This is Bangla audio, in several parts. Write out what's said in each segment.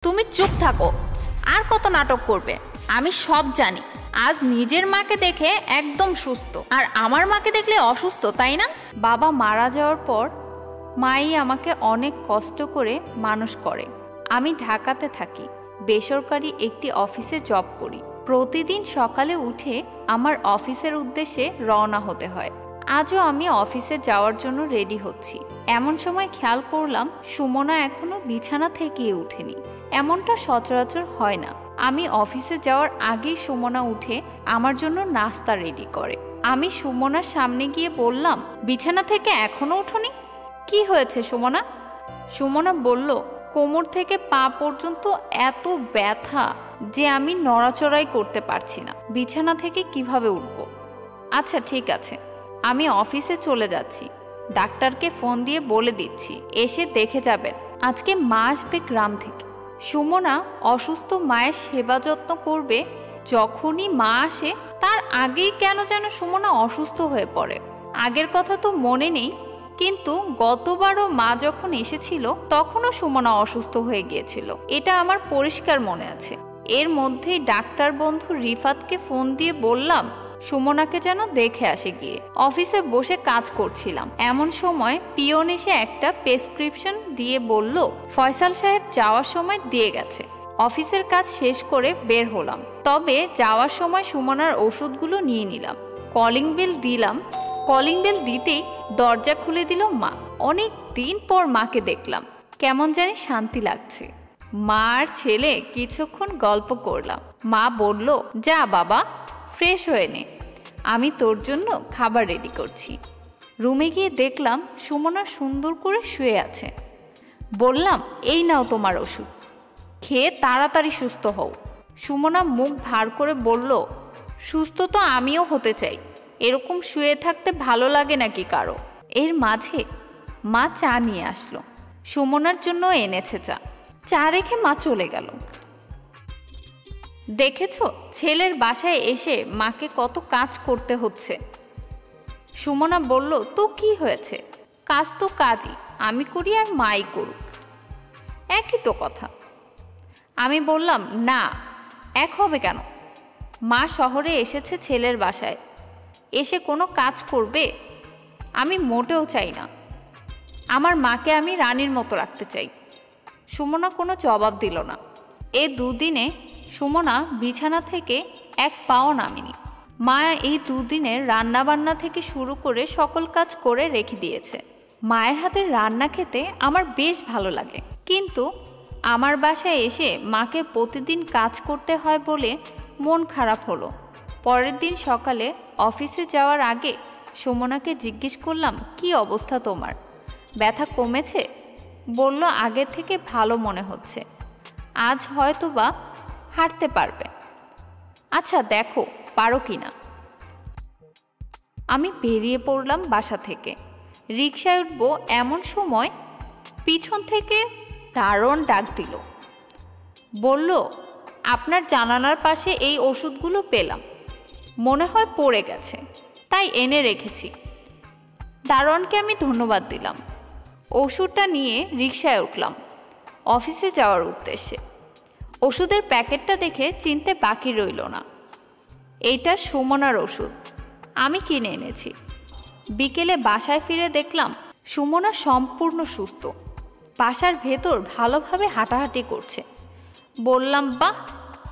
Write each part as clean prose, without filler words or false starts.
তুমি চুপ থাকো, আর কত নাটক করবে? আমি সব জানি। আজ নিজের মাকে দেখে একদম সুস্থ, আর আমার মাকে দেখলে অসুস্থ, তাই না? বাবা মারা যাওয়ার পর মাই আমাকে অনেক কষ্ট করে মানুষ করে। আমি ঢাকাতে থাকি, বেসরকারি একটি অফিসে জব করি। প্রতিদিন সকালে উঠে আমার অফিসের উদ্দেশ্যে রওনা হতে হয়। আজও আমি অফিসে যাওয়ার জন্য রেডি হচ্ছি। এমন সময় খেয়াল করলাম সুমনা এখনো বিছানা থেকেই উঠেনি। এমনটা সচরাচর হয় না। আমি অফিসে যাওয়ার আগেই সুমনা উঠে আমার জন্য নাস্তা রেডি করে। আমি সুমনার সামনে গিয়ে বললাম, বিছানা থেকে এখনো উঠোনি? কি হয়েছে সুমনা? সুমনা বলল, কোমর থেকে পা পর্যন্ত এত ব্যথা যে আমি নড়াচড়াই করতে পারছি না। বিছানা থেকে কিভাবে উঠব? আচ্ছা ঠিক আছে, আমি অফিসে চলে যাচ্ছি। ডাক্তারকে ফোন দিয়ে বলে দিচ্ছি, এসে দেখে যাবেন। আজকে মা আসবে গ্রাম থেকে। সুমনা অসুস্থ মায়ের সেবা যত্ন করবে। যখনই মা আসে তার আগেই কেন যেন সুমনা অসুস্থ হয়ে পড়ে। আগের কথা তো মনে নেই, কিন্তু গতবারও মা যখন এসেছিল তখনও সুমনা অসুস্থ হয়ে গিয়েছিল, এটা আমার পরিষ্কার মনে আছে। এর মধ্যেই ডাক্তার বন্ধু রিফাতকে ফোন দিয়ে বললাম সুমনাকে যেন দেখে আসে গিয়ে। অফিসে বসে কাজ করছিলাম, এমন সময় পিয়ন এসে একটা প্রেসক্রিপশন দিয়ে বলল ফয়সাল সাহেব যাওয়ার সময় দিয়ে গেছে। অফিসের কাজ শেষ করে বের হলাম, তবে যাওয়ার সময় সুমনার ওষুধগুলো নিয়ে নিলাম। কলিং বেল দিলাম। কলিং বেল দিতেই দরজা খুলে দিল মা। অনেক দিন পর মাকে দেখলাম, কেমন জানি শান্তি লাগছে। মা আর ছেলে কিছুক্ষণ গল্প করলাম। মা বলল, যা বাবা, ফ্রেশ হয়ে নে, আমি তোর জন্য খাবার রেডি করছি। রুমে গিয়ে দেখলাম সুমনা সুন্দর করে শুয়ে আছে। বললাম, এই নাও তোমার ওষুধ, খেয়ে তাড়াতাড়ি সুস্থ হও। সুমনা মুখ ভার করে বলল, সুস্থ তো আমিও হতে চাই, এরকম শুয়ে থাকতে ভালো লাগে নাকি কারো? এর মাঝে মা চা নিয়ে আসলো। সুমনার জন্য এনেছে চা। চা রেখে মা চলে গেল। দেখেছো ছেলের বাসায় এসে মাকে কত কাজ করতে হচ্ছে। সুমনা বলল, তো কি হয়েছে? কাজ তো কাজই, আমি করি আর মাই করুক, একই তো কথা। আমি বললাম, না, এক হবে কেন? মা শহরে এসেছে ছেলের বাসায়, এসে কোনো কাজ করবে? আমি মোটেও চাই না। আমার মাকে আমি রানীর মতো রাখতে চাই। সুমনা কোনো জবাব দিল না। এ দুদিনে সুমনা বিছানা থেকে এক পাও নামেনি। মা এই দুদিনের রান্নাবান্না থেকে শুরু করে সকল কাজ করে রেখে দিয়েছে। মায়ের হাতের রান্না খেতে আমার বেশ ভালো লাগে, কিন্তু আমার বাসায় এসে মাকে প্রতিদিন কাজ করতে হয় বলে মন খারাপ হলো। পরের দিন সকালে অফিসে যাওয়ার আগে সুমনাকে জিজ্ঞেস করলাম, কি অবস্থা তোমার? ব্যথা কমেছে? বলল, আগের থেকে ভালো মনে হচ্ছে, আজ হয়তো বা হাঁটতে পারবে। আচ্ছা দেখো পারো কি না। আমি বেরিয়ে পড়লাম বাসা থেকে। রিকশায় উঠবো এমন সময় পিছন থেকে দারোয়ান ডাক দিল। বলল, আপনার জানালার পাশে এই ওষুধগুলো পেলাম, মনে হয় পড়ে গেছে, তাই এনে রেখেছি। দারোয়ানকে আমি ধন্যবাদ দিলাম। ওষুধটা নিয়ে রিকশায় উঠলাম অফিসে যাওয়ার উদ্দেশ্যে। ওষুধের প্যাকেটটা দেখে চিনতে বাকি রইল না, এইটা সুমনার ওষুধ, আমি কিনে এনেছি। বিকেলে বাসায় ফিরে দেখলাম সুমনা সম্পূর্ণ সুস্থ, বাসার ভেতর ভালোভাবে হাঁটাহাঁটি করছে। বললাম, বাহ,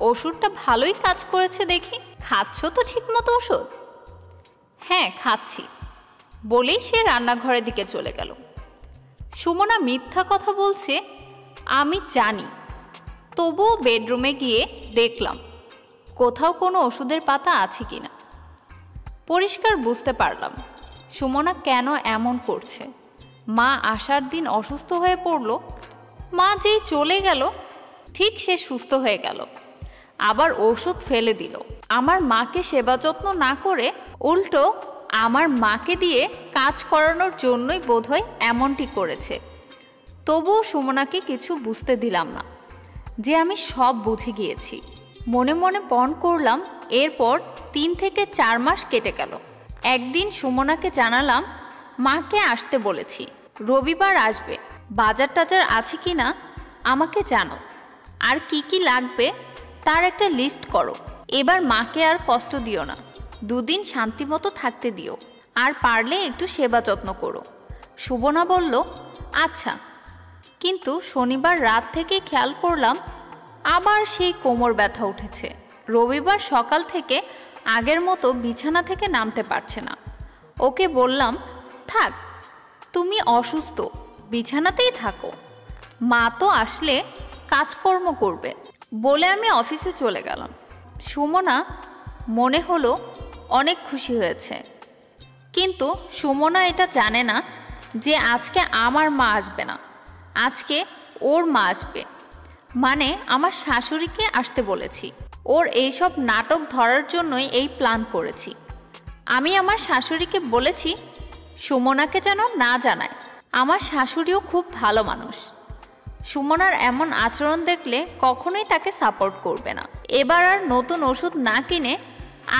ওষুধটা ভালোই কাজ করেছে দেখি। খাচ্ছ তো ঠিক মতো ওষুধ? হ্যাঁ খাচ্ছি, বলেই সে রান্নাঘরের দিকে চলে গেল। সুমনা মিথ্যা কথা বলছে আমি জানি, তবুও বেডরুমে গিয়ে দেখলাম কোথাও কোনো ওষুধের পাতা আছে কিনা। পরিষ্কার বুঝতে পারলাম সুমনা কেন এমন করছে। মা আসার দিন অসুস্থ হয়ে পড়ল, মা যেই চলে গেল ঠিক সে সুস্থ হয়ে গেল, আবার ওষুধ ফেলে দিল। আমার মাকে সেবা যত্ন না করে উল্টো আমার মাকে দিয়ে কাজ করানোর জন্যই বোধহয় এমনটি করেছে। তবুও সুমনাকে কিছু বুঝতে দিলাম না যে আমি সব বুঝে গিয়েছি। মনে মনে পণ করলাম। এরপর 3 থেকে 4 মাস কেটে গেল। একদিন সুমনাকে জানালাম, মাকে আসতে বলেছি, রবিবার আসবে, বাজার টাজার আছে কি না আমাকে জানো। আর কি কি লাগবে তার একটা লিস্ট করো। এবার মাকে আর কষ্ট দিও না, দুদিন শান্তিমতো থাকতে দিও, আর পারলে একটু সেবা যত্ন করো। সুবনা বলল, আচ্ছা। কিন্তু শনিবার রাত থেকে খেয়াল করলাম আবার সেই কোমর ব্যথা উঠেছে। রবিবার সকাল থেকে আগের মতো বিছানা থেকে নামতে পারছে না। ওকে বললাম, থাক, তুমি অসুস্থ, বিছানাতেই থাকো, মা তো আসলে কাজকর্ম করবে বলে আমি অফিসে চলে গেলাম। সুমনা মনে হলো অনেক খুশি হয়েছে, কিন্তু সুমনা এটা জানে না যে আজকে আমার মা আসবে না, আজকে ওর মা আসবে। মানে আমার শাশুড়িকে আসতে বলেছি। ওর এইসব নাটক ধরার জন্যই এই প্ল্যান করেছি। আমি আমার শাশুড়িকে বলেছি সুমনাকে যেন না জানায়। আমার শাশুড়িও খুব ভালো মানুষ, সুমনার এমন আচরণ দেখলে কখনোই তাকে সাপোর্ট করবে না। এবার আর নতুন ওষুধ না কিনে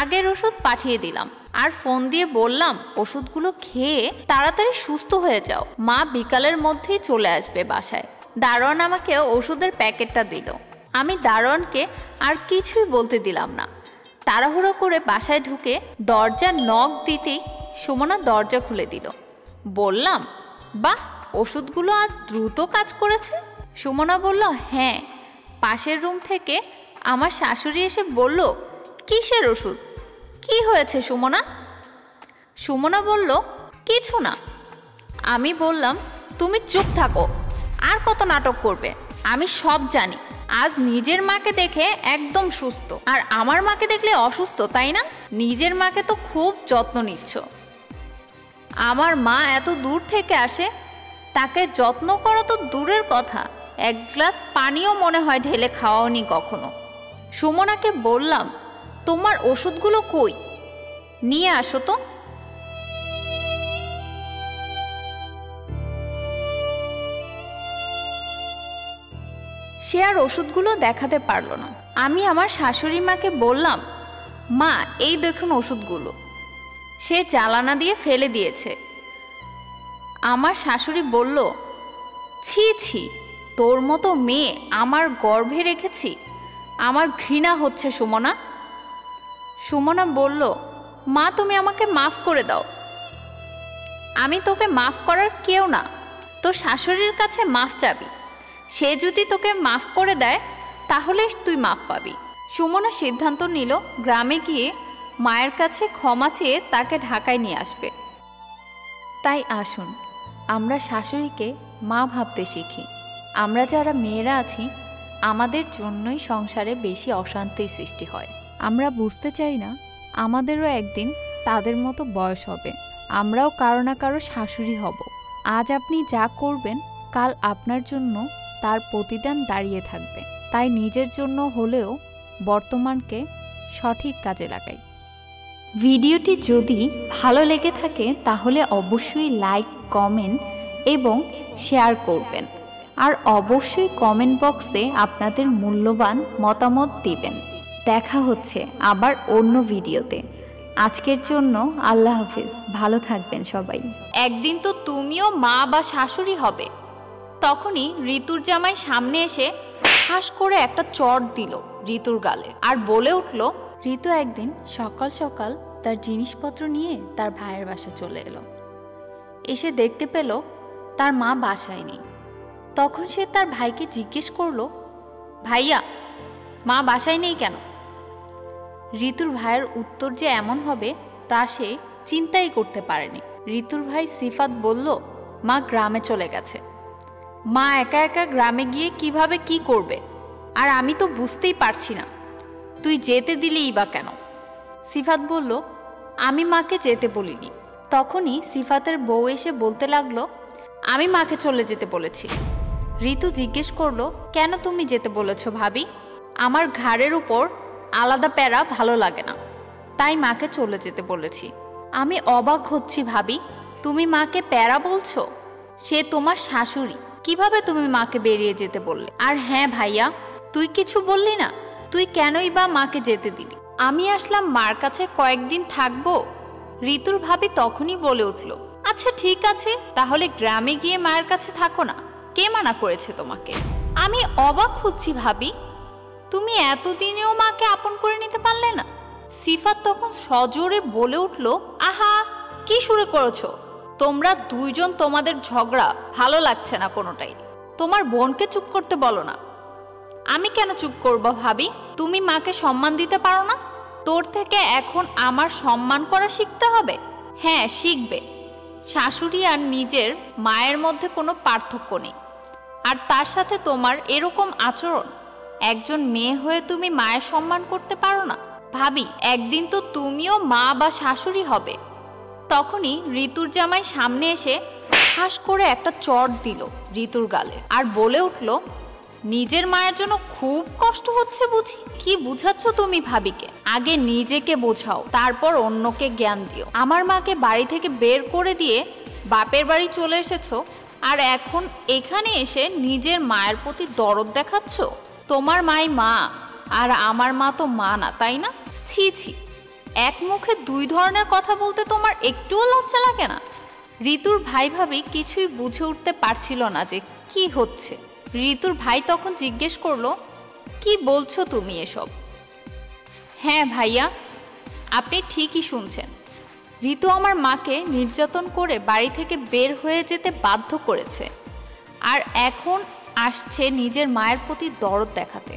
আগের ওষুধ পাঠিয়ে দিলাম, আর ফোন দিয়ে বললাম ওষুধগুলো খেয়ে তাড়াতাড়ি সুস্থ হয়ে যাও, মা বিকালের মধ্যেই চলে আসবে বাসায়। দারোয়ান আমাকে ওষুধের প্যাকেটটা দিল। আমি দারোয়ানকে আর কিছুই বলতে দিলাম না। তাড়াহুড়ো করে বাসায় ঢুকে দরজা নক দিতেই সুমনা দরজা খুলে দিল। বললাম, বাহ, ওষুধগুলো আজ দ্রুত কাজ করেছে। সুমনা বলল, হ্যাঁ। পাশের রুম থেকে আমার শাশুড়ি এসে বলল, কিসের ওষুধ, কি হয়েছে সুমনা? সুমনা বলল, কিছু না। আমি বললাম, তুমি চুপ থাকো, আর কত নাটক করবে? আমি সব জানি। আজ নিজের মাকে দেখে একদম সুস্থ, আর আমার মাকে দেখলে অসুস্থ, তাই না? নিজের মাকে তো খুব যত্ন নিচ্ছ। আমার মা এত দূর থেকে আসে, তাকে যত্ন করা তো দূরের কথা, এক গ্লাস পানিও মনে হয় ঢেলে খাওয়াওনি কখনো। সুমনাকে বললাম, তোমার ওষুধগুলো কই, নিয়ে আসো তো। সে আর ওষুধগুলো দেখাতে পারল না। আমি আমার শাশুড়ি মাকে বললাম, মা, এই দেখুন ওষুধগুলো। সে জ্বালানা দিয়ে ফেলে দিয়েছে। আমার শাশুড়ি বলল, ছি ছি, তোর মতো মেয়ে আমার গর্ভে রেখেছি, আমার ঘৃণা হচ্ছে সুমনা। সুমনা বলল, মা, তুমি আমাকে মাফ করে দাও। আমি তোকে মাফ করার কেউ না, তোর শাশুড়ির কাছে মাফ চাবি। সে যদি তোকে মাফ করে দেয় তাহলে তুই মাফ পাবি। সুমনা সিদ্ধান্ত নিল গ্রামে গিয়ে মায়ের কাছে ক্ষমা চেয়ে তাকে ঢাকায় নিয়ে আসবে। তাই আসুন আমরা শাশুড়িকে মা ভাবতে শিখি। আমরা যারা মেয়েরা আছি আমাদের জন্যই সংসারে বেশি অশান্তির সৃষ্টি হয়। আমরা বুঝতে চাই না আমাদেরও একদিন তাদের মতো বয়স হবে, আমরাও কারো না কারো শাশুড়ি হব। আজ আপনি যা করবেন কাল আপনার জন্য তার প্রতিদান দাঁড়িয়ে থাকবে। তাই নিজের জন্য হলেও বর্তমানকে সঠিক কাজে লাগাই। ভিডিওটি যদি ভালো লেগে থাকে তাহলে অবশ্যই লাইক, কমেন্ট এবং শেয়ার করবেন, আর অবশ্যই কমেন্ট বক্সে আপনাদের মূল্যবান মতামত দিবেন। দেখা হচ্ছে আবার অন্য ভিডিওতে। আজকের জন্য আল্লাহ হাফেজ, ভালো থাকবেন সবাই। একদিন তো তুমিও মা বা শাশুড়ি হবে। তখনই ঋতুর জামাই সামনে এসে ঠাস করে একটা চড় দিল ঋতুর গালে, আর বলে উঠল, ঋতু একদিন সকাল সকাল তার জিনিসপত্র নিয়ে তার ভাইয়ের বাসা চলে এলো। এসে দেখতে পেল তার মা বাসায় নেই। তখন সে তার ভাইকে জিজ্ঞেস করলো, ভাইয়া, মা বাসায় নেই কেন? ঋতুর ভাইয়ের উত্তর যে এমন হবে তা সে চিন্তাই করতে পারেনি। ঋতুর ভাই সিফাত বলল, মা গ্রামে চলে গেছে। মা একা একা গ্রামে গিয়ে কিভাবে কি করবে, আর আমি তো বুঝতেই পারছি না, তুই যেতে দিলিই বা কেন? সিফাত বলল, আমি মাকে যেতে বলিনি। তখনই সিফাতের বউ এসে বলতে লাগলো, আমি মাকে চলে যেতে বলেছি। ঋতু জিজ্ঞেস করলো, কেন তুমি যেতে বলেছ ভাবি? আমার ঘাড়ের উপর আলাদা প্যারা ভালো লাগে না, তাই মাকে চলে যেতে বলেছি। আমি অবাক হচ্ছি ভাবি, তুমি মাকে প্যারা বলছো? সে তোমার শাশুড়ি, কিভাবে তুমি মাকে বেরিয়ে যেতে বললে? আর হ্যাঁ ভাইয়া, তুই কিছু বললি না, তুই কেনই বা মাকে যেতে দিলি? আমি আসলাম মার কাছে কয়েকদিন থাকবো। ঋতুর ভাবি তখনই বলে উঠল, আচ্ছা ঠিক আছে, তাহলে গ্রামে গিয়ে মায়ের কাছে থাকো না, কে মানা করেছে তোমাকে? আমি অবাক হচ্ছি ভাবি, তুমি এতদিনেও মাকে আপন করে নিতে পারলে না? সিফাত তখন সজোরে বলে উঠল, আহা কি শুরু করেছো তোমরা দুইজন, তোমাদের ঝগড়া ভালো লাগছে না কোনোটাই। তোমার বোনকে চুপ করতে বলো না। আমি কেন চুপ করব ভাবি? তুমি মাকে সম্মান দিতে পারো না? তোর থেকে এখন আমার সম্মান করা শিখতে হবে। হ্যাঁ শিখবে। শাশুড়ি আর নিজের মায়ের মধ্যে কোনো পার্থক্য নেই, আর তার সাথে তোমার এরকম আচরণ। একজন মেয়ে হয়ে তুমি মায়ের সম্মান করতে পারো না? ভাবি, একদিন তো তুমিও মা বা শাশুড়ি হবে। তখনই ঋতুর জামাই সামনে এসে ঠাস করে একটা চড় দিল ঋতুর গালে, আর বলে উঠল, নিজের মায়ের জন্য খুব কষ্ট হচ্ছে বুঝি? কি বুঝাচ্ছ তুমি ভাবিকে? আগে নিজেকে বোঝাও, তারপর অন্যকে জ্ঞান দিও। আমার মাকে বাড়ি থেকে বের করে দিয়ে বাপের বাড়ি চলে এসেছো, আর এখন এখানে এসে নিজের মায়ের প্রতি দরদ দেখাচ্ছ? তোমার মাই মা, আর আমার মা তো মা না, তাই না? ছি ছি, এক মুখে দুই ধরনের কথা বলতে তোমার একটুও লজ্জা লাগে না? ঋতুর ভাই ভাবি কিছুই বুঝে উঠতে পারছিল না যে কি হচ্ছে। ঋতুর ভাই তখন জিজ্ঞেস করলো, কি বলছো তুমি এসব? হ্যাঁ ভাইয়া, আপনি ঠিকই শুনছেন। ঋতু আমার মাকে নির্যাতন করে বাড়ি থেকে বের হয়ে যেতে বাধ্য করেছে, আর এখন আসছে নিজের মায়ের প্রতি দরদ দেখাতে।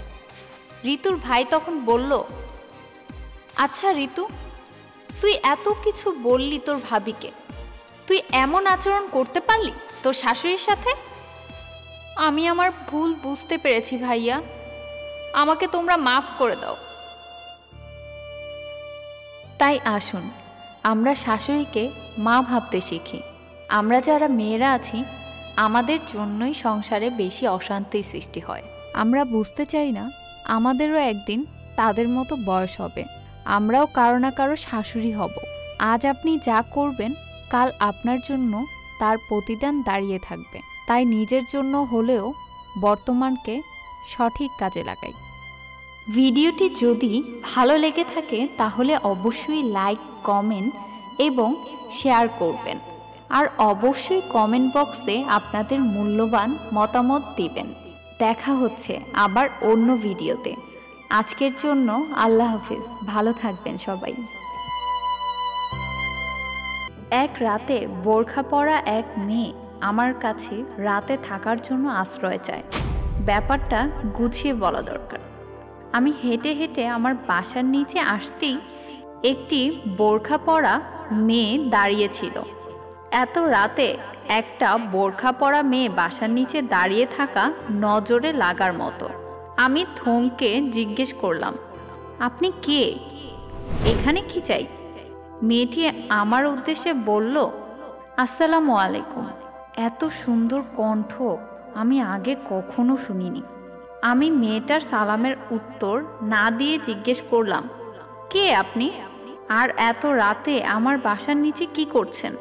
ঋতুর ভাই তখন বলল, আচ্ছা ঋতু, তুই এত কিছু বললি তোর ভাবিকে, তুই এমন আচরণ করতে পারলি তোর শাশুড়ির সাথে? আমি আমার ভুল বুঝতে পেরেছি ভাইয়া, আমাকে তোমরা মাফ করে দাও। তাই আসুন আমরা শাশুড়িকে মা ভাবতে শিখি। আমরা যারা মেয়েরা আছি, আমাদের জন্যই সংসারে বেশি অশান্তির সৃষ্টি হয়। আমরা বুঝতে চাই না আমাদেরও একদিন তাদের মতো বয়স হবে, আমরাও কারো না কারো শাশুড়ি হব। আজ আপনি যা করবেন, কাল আপনার জন্য তার প্রতিদান দাঁড়িয়ে থাকবে। তাই নিজের জন্য হলেও বর্তমানকে সঠিক কাজে লাগাই। ভিডিওটি যদি ভালো লেগে থাকে তাহলে অবশ্যই লাইক, কমেন্ট এবং শেয়ার করবেন, আর অবশ্যই কমেন্ট বক্সে আপনাদের মূল্যবান মতামত দিবেন। দেখা হচ্ছে আবার অন্য ভিডিওতে। আজকের জন্য আল্লাহ হাফেজ, ভালো থাকবেন সবাই। এক রাতে বোরখা পরা এক মেয়ে আমার কাছে রাতে থাকার জন্য আশ্রয় চায়। ব্যাপারটা গুছিয়ে বলা দরকার। আমি হেঁটে হেঁটে আমার বাসার নিচে আসতেই একটি বোরখা পরা মেয়ে দাঁড়িয়েছিল। এত রাতে একটা বোরখা পরা মেয়ে বাসার নিচে দাঁড়িয়ে থাকা নজরে লাগার মতো। আমি থমকে জিজ্ঞেস করলাম, আপনি কে? এখানে কি চাই? মেয়েটি আমার উদ্দেশ্যে বলল, আসসালামু আলাইকুম। এত সুন্দর কণ্ঠ আমি আগে কখনো শুনিনি। আমি মেয়েটার সালামের উত্তর না দিয়ে জিজ্ঞেস করলাম, কে আপনি? আর এত রাতে আমার বাসার নিচে কি করছেন?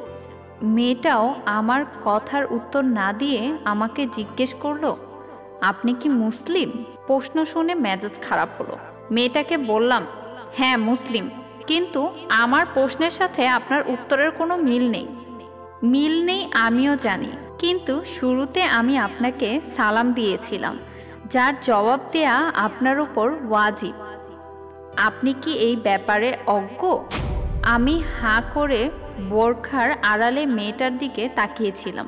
মেয়েটাও আমার কথার উত্তর না দিয়ে আমাকে জিজ্ঞেস করলো, আপনি কি মুসলিম? প্রশ্ন শুনে মেজাজ খারাপ হলো। মেয়েটাকে বললাম, হ্যাঁ মুসলিম, কিন্তু আমার প্রশ্নের সাথে আপনার উত্তরের কোনো মিল নেই। মিল নেই আমিও জানি, কিন্তু শুরুতে আমি আপনাকে সালাম দিয়েছিলাম, যার জবাব দেয়া আপনার উপর ওয়াজিব। আপনি কি এই ব্যাপারে অজ্ঞ? আমি হাঁ করে বোরখার আড়ালে মেয়েটার দিকে তাকিয়েছিলাম।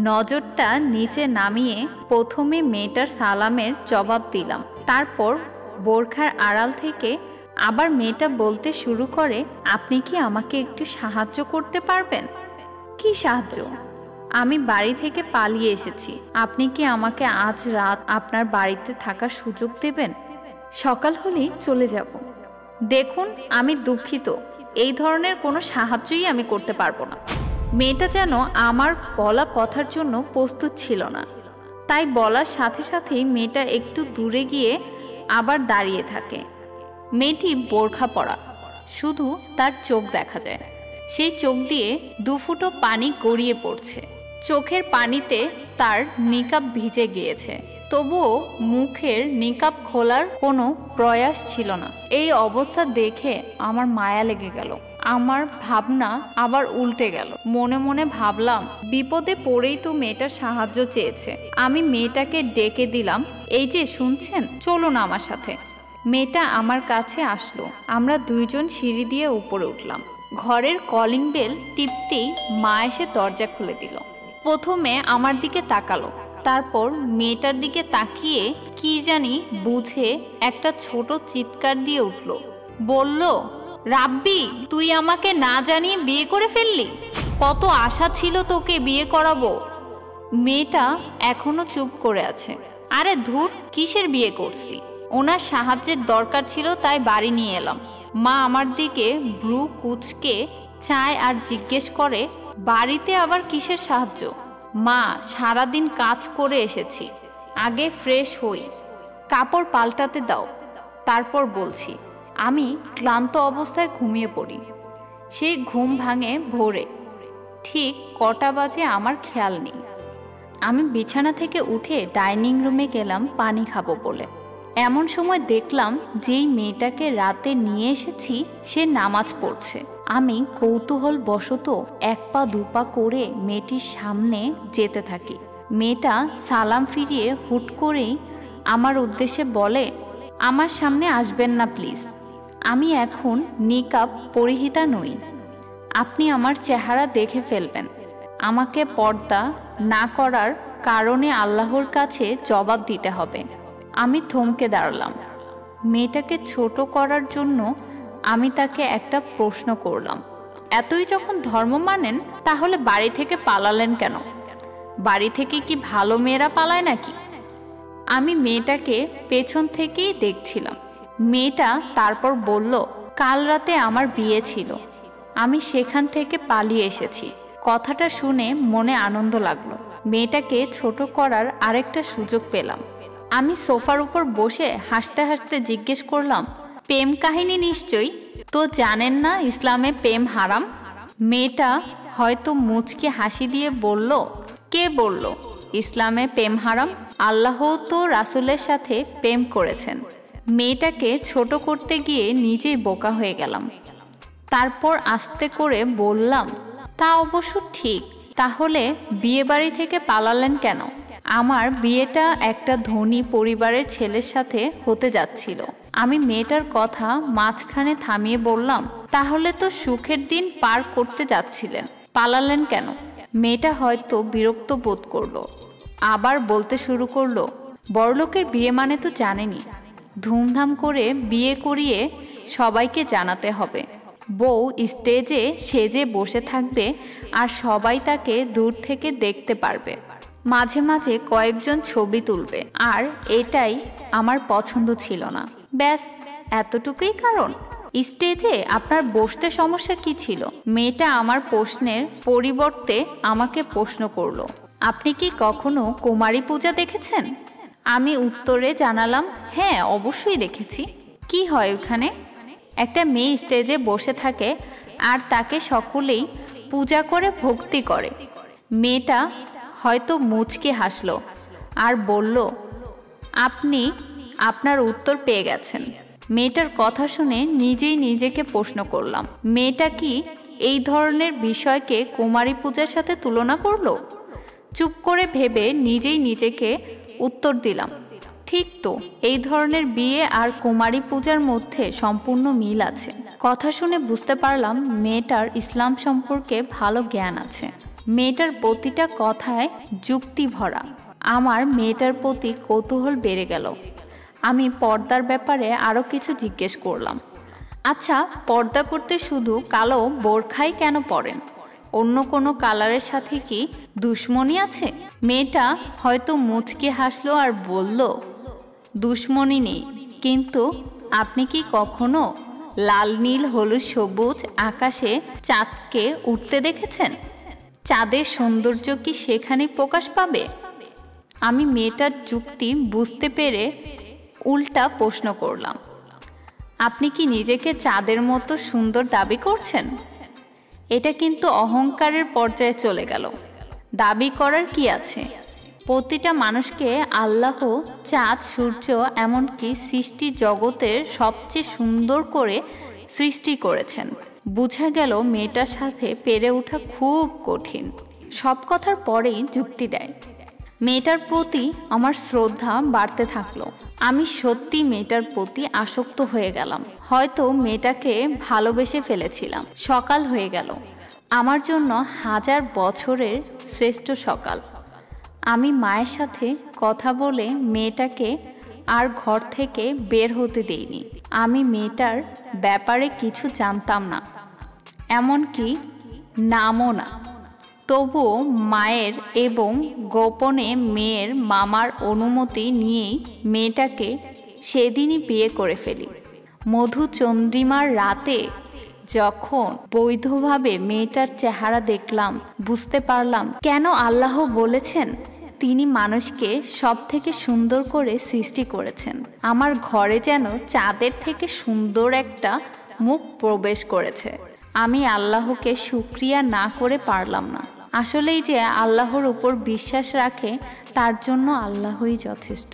নজরটা নিচে নামিয়ে প্রথমে মেয়েটার সালামের জবাব দিলাম, তারপর বোরখার আড়াল থেকে আবার মেয়েটা বলতে শুরু করে, আপনি কি আমাকে একটু সাহায্য করতে পারবেন? কি সাহায্য? আমি বাড়ি থেকে পালিয়ে এসেছি। আপনি কি আমাকে আজ রাত আপনার বাড়িতে থাকার সুযোগ দেবেন? সকাল হলেই চলে যাব। দেখুন, আমি দুঃখিত, এই ধরনের কোনো সাহায্যই আমি করতে পারবো না। মেয়েটা যেন আমার বলা কথার জন্য প্রস্তুত ছিল না, তাই বলার সাথে সাথেই মেয়েটা একটু দূরে গিয়ে আবার দাঁড়িয়ে থাকে। মেয়েটি বোরখা পরা, শুধু তার চোখ দেখা যায়। সেই চোখ দিয়ে দুফুটো পানি গড়িয়ে পড়ছে। চোখের পানিতে তার নিকাব ভিজে গিয়েছে, তবুও মুখের নিকাব খোলার কোনো প্রয়াস ছিল না। এই অবস্থা দেখে আমার মায়া লেগে গেল। আমার ভাবনা আবার উল্টে গেল। মনে মনে ভাবলাম, বিপদে পড়েই তো মেয়েটার সাহায্য চেয়েছে। আমি মেয়েটাকে ডেকে দিলাম, এই যে শুনছেন, চলুন আমার সাথে। মেয়েটা আমার কাছে আসলো। আমরা দুইজন সিঁড়ি দিয়ে উপরে উঠলাম। ঘরের কলিং বেল টিপতেই মা এসে দরজা খুলে দিল। প্রথমে আমার দিকে তাকালো, তারপর মেয়েটার দিকে তাকিয়ে কি জানি বুঝে একটা ছোট চিৎকার দিয়ে উঠল। বলল, রাব্বি, তুই আমাকে না জানিয়ে বিয়ে করে ফেললি? কত আশা ছিল তোকে বিয়ে করাবো। মেয়েটা এখনো চুপ করে আছে। আরে ধুর, কিসের বিয়ে করছি? ওনার সাহায্যের দরকার ছিল, তাই বাড়ি নিয়ে এলাম। মা আমার দিকে ভ্রু কুঁচকে চায় আর জিজ্ঞেস করে, বাড়িতে আবার কিসের সাহায্য? মা, সারাদিন কাজ করে এসেছি, আগে ফ্রেশ হই, কাপড় পাল্টাতে দাও, তারপর বলছি। আমি ক্লান্ত অবস্থায় ঘুমিয়ে পড়ি। সেই ঘুম ভাঙে ভোরে। ঠিক কটা বাজে আমার খেয়াল নেই। আমি বিছানা থেকে উঠে ডাইনিং রুমে গেলাম পানি খাবো বলে। এমন সময় দেখলাম যেই মেয়েটাকে রাতে নিয়ে এসেছি সে নামাজ পড়ছে। আমি কৌতূহল বশত এক পা দুপা করে মেয়েটির সামনে যেতে থাকি। মেয়েটা সালাম ফিরিয়ে হুট করেই আমার উদ্দেশ্যে বলে, আমার সামনে আসবেন না প্লিজ, আমি এখন নিকাব পরিহিতা নই, আপনি আমার চেহারা দেখে ফেলবেন, আমাকে পর্দা না করার কারণে আল্লাহর কাছে জবাব দিতে হবে। আমি থমকে দাঁড়ালাম। মেয়েটাকে ছোট করার জন্য আমি তাকে একটা প্রশ্ন করলাম, এতই যখন ধর্ম মানেন তাহলে বাড়ি থেকে পালালেন কেন? বাড়ি থেকে কি ভালো মেয়েরা পালায় নাকি? আমি মেয়েটাকে পেছন থেকেই দেখছিলাম। মেয়েটা তারপর বলল, কাল রাতে আমার বিয়ে ছিল, আমি সেখান থেকে পালিয়ে এসেছি। কথাটা শুনে মনে আনন্দ লাগলো। মেয়েটাকে ছোট করার আরেকটা সুযোগ পেলাম। আমি সোফার উপর বসে হাসতে হাসতে জিজ্ঞেস করলাম, প্রেম কাহিনী নিশ্চয়ই? তো জানেন না ইসলামে প্রেম হারাম? মেয়েটা হয়তো মুচকে হাসি দিয়ে বলল, কে বলল ইসলামে প্রেম হারাম? আল্লাহ তো রাসূলের সাথে প্রেম করেছেন। মেয়েটাকে ছোট করতে গিয়ে নিজেই বোকা হয়ে গেলাম। তারপর আস্তে করে বললাম, তা অবশ্য ঠিক, তাহলে বিয়ে বাড়ি থেকে পালালেন কেন? আমার বিয়েটা একটা ধনী পরিবারের ছেলের সাথে হতে যাচ্ছিল। আমি মেয়েটার কথা মাঝখানে থামিয়ে বললাম, তাহলে তো সুখের দিন পার করতে যাচ্ছিলেন, পালালেন কেন? মেয়েটা হয়তো বিরক্ত বোধ করলো, আবার বলতে শুরু করলো, বড়লোকের বিয়ে মানে তো জানেনই, ধুমধাম করে বিয়ে করিয়ে সবাইকে জানাতে হবে। বউ স্টেজে সেজে বসে থাকবে আর সবাই তাকে দূর থেকে দেখতে পারবে, মাঝে মাঝে কয়েকজন ছবি তুলবে, আর এটাই আমার পছন্দ ছিল না। ব্যাস এতটুকুই কারণ? স্টেজে আপনার বসতে সমস্যা কি ছিল? মেয়েটা আমার প্রশ্নের পরিবর্তে আমাকে প্রশ্ন করলো, আপনি কি কখনো কুমারী পূজা দেখেছেন? আমি উত্তরে জানালাম, হ্যাঁ অবশ্যই দেখেছি। কি হয় ওখানে? একটা মেয়ে স্টেজে বসে থাকে আর তাকে সকলেই পূজা করে ভক্তি করে। মেয়েটা হয়তো মুচকে হাসলো আর বলল, আপনি আপনার উত্তর পেয়ে গেছেন। মেয়েটার কথা শুনে নিজেই নিজেকে প্রশ্ন করলাম, মেয়েটা কি এই ধরনের বিষয়কে কুমারী পূজার সাথে তুলনা করলো? চুপ করে ভেবে নিজেই নিজেকে উত্তর দিলাম, ঠিক তো, এই ধরনের বিয়ে আর কুমারী পূজার মধ্যে সম্পূর্ণ মিল আছে। কথা শুনে বুঝতে পারলাম মেয়েটার ইসলাম সম্পর্কে ভালো জ্ঞান আছে। মেয়েটার প্রতিটা কথায় যুক্তি ভরা। আমার মেয়েটার প্রতি কৌতূহল বেড়ে গেল। আমি পর্দার ব্যাপারে আরও কিছু জিজ্ঞেস করলাম। আচ্ছা, পর্দা করতে শুধু কালো বোরখাই কেন পরেন? অন্য কোনো কালারের সাথে কি দুশ্মনী আছে? মেয়েটা হয়তো মুচকে হাসলো আর বলল, দুশ্মনী নেই, কিন্তু আপনি কি কখনো লাল নীল হলুদ সবুজ আকাশে চাঁদকে উঠতে দেখেছেন? চাঁদের সৌন্দর্য কি সেখানেই প্রকাশ পাবে? আমি মেয়েটার যুক্তি বুঝতে পেরে উল্টা প্রশ্ন করলাম, আপনি কি নিজেকে চাঁদের মতো সুন্দর দাবি করছেন? এটা কিন্তু অহংকারের পর্যায়ে চলে গেল। দাবি করার কি আছে? প্রতিটা মানুষকে আল্লাহ চাঁদ সূর্য এমনকি সৃষ্টি জগতের সবচেয়ে সুন্দর করে সৃষ্টি করেছেন। বোঝা গেল মেয়েটার সাথে পেরে ওঠা খুব কঠিন। সব কথার পরেই যুক্তি দেয়। মেয়েটার প্রতি আমার শ্রদ্ধা বাড়তে থাকলো। আমি সত্যি মেয়েটার প্রতি আসক্ত হয়ে গেলাম। হয়তো মেয়েটাকে ভালোবেসে ফেলেছিলাম। সকাল হয়ে গেল, আমার জন্য 1000 বছরের শ্রেষ্ঠ সকাল। আমি মায়ের সাথে কথা বলে মেয়েটাকে আর ঘর থেকে বের হতে দেইনি। আমি মেয়েটার ব্যাপারে কিছু জানতাম না, এমনকি নামও না। তবুও মায়ের এবং গোপনে মেয়ের মামার অনুমতি নিয়েই মেয়েটাকে সেদিনই বিয়ে করে ফেলি। মধুচন্দ্রিমার রাতে যখন বৈধভাবে মেয়েটার চেহারা দেখলাম, বুঝতে পারলাম কেন আল্লাহ বলেছেন তিনি মানুষকে সব থেকে সুন্দর করে সৃষ্টি করেছেন। আমার ঘরে যেন চাঁদের থেকে সুন্দর একটা মুখ প্রবেশ করেছে। আমি আল্লাহকে শুকরিয়া না করে পারলাম না। আসলেই যে আল্লাহর উপর বিশ্বাস রাখে তার জন্য আল্লাহই যথেষ্ট।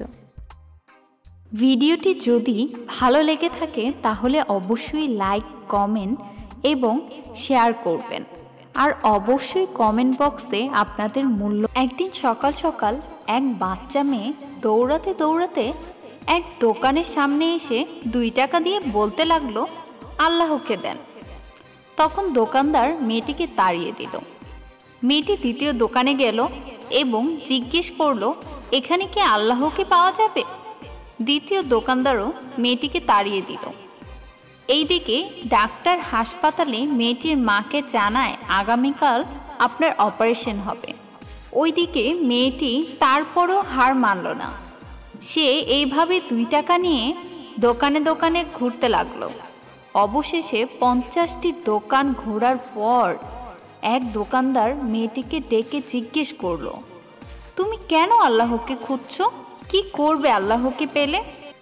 ভিডিওটি যদি ভালো লেগে থাকে তাহলে অবশ্যই লাইক, কমেন্ট এবং শেয়ার করবেন। আর অবশ্যই কমেন্ট বক্সে আপনাদের মূল্য। একদিন সকাল সকাল এক বাচ্চা মেয়ে দৌড়াতে দৌড়াতে এক দোকানের সামনে এসে 2 টাকা দিয়ে বলতে লাগলো, আল্লাহকে দেন। তখন দোকানদার মেয়েটিকে তাড়িয়ে দিল। মেয়েটি দ্বিতীয় দোকানে গেল এবং জিজ্ঞেস করলো, এখানে কি আল্লাহকে পাওয়া যাবে? দ্বিতীয় দোকানদারও মেয়েটিকে তাড়িয়ে দিল। এইদিকে ডাক্তার হাসপাতালে মেয়েটির মাকে জানায় আগামীকাল আপনার অপারেশন হবে। ওইদিকে মেয়েটি তারপরও হার মানল না। সে এইভাবে 2 টাকা নিয়ে দোকানে দোকানে ঘুরতে লাগলো। অবশেষে 50টি দোকান ঘোরার পর এক দোকানদার মেয়েটিকে ডেকে জিজ্ঞেস করলো, তুমি কেন আল্লাহকে খুঁজছো? কি করবে আল্লাহকে পেলে?